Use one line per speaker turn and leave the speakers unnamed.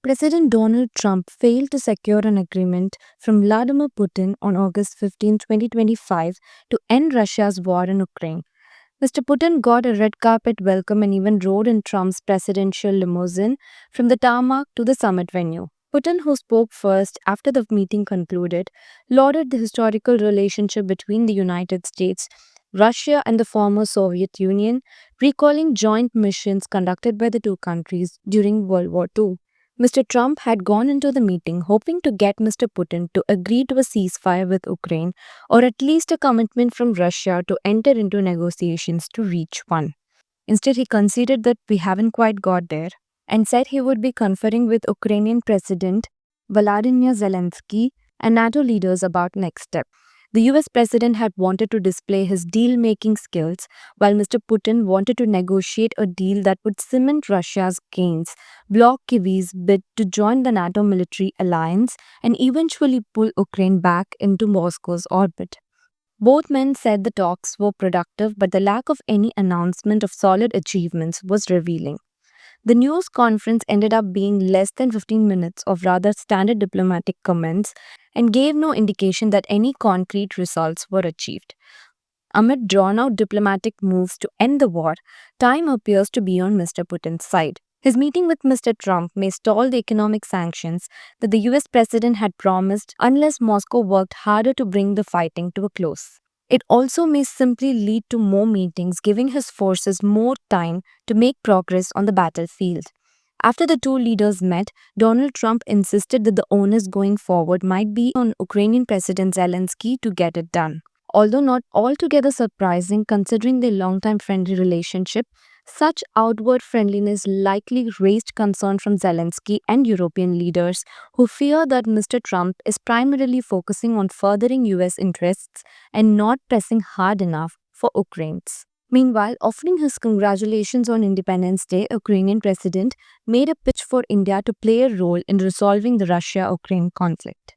President Donald Trump failed to secure an agreement from Vladimir Putin on August 15, 2025, to end Russia's war in Ukraine. Mr. Putin got a red carpet welcome and even rode in Trump's presidential limousine from the tarmac to the summit venue. Putin, who spoke first after the meeting concluded, lauded the historical relationship between the United States, Russia, and the former Soviet Union, recalling joint missions conducted by the two countries during World War II. Mr. Trump had gone into the meeting hoping to get Mr. Putin to agree to a ceasefire with Ukraine, or at least a commitment from Russia to enter into negotiations to reach one. Instead, he conceded that we haven't quite got there and said he would be conferring with Ukrainian President Volodymyr Zelensky and NATO leaders about next step. The US president had wanted to display his deal-making skills, while Mr. Putin wanted to negotiate a deal that would cement Russia's gains, block Kyiv's bid to join the NATO military alliance, and eventually pull Ukraine back into Moscow's orbit. Both men said the talks were productive, but the lack of any announcement of solid achievements was revealing. The news conference ended up being less than 15 minutes of rather standard diplomatic comments and gave no indication that any concrete results were achieved. Amid drawn out diplomatic moves to end the war, time appears to be on Mr. Putin's side. His meeting with Mr. Trump may stall the economic sanctions that the US president had promised unless Moscow worked harder to bring the fighting to a close. It also may simply lead to more meetings, giving his forces more time to make progress on the battlefield. After the two leaders met, Donald Trump insisted that the onus going forward might be on Ukrainian President Zelensky to get it done. Although not altogether surprising considering their long-time friendly relationship, such outward friendliness likely raised concern from Zelensky and European leaders who fear that Mr. Trump is primarily focusing on furthering US interests and not pressing hard enough for Ukraine's. Meanwhile, offering his congratulations on Independence Day, Ukrainian president made a pitch for India to play a role in resolving the Russia-Ukraine conflict.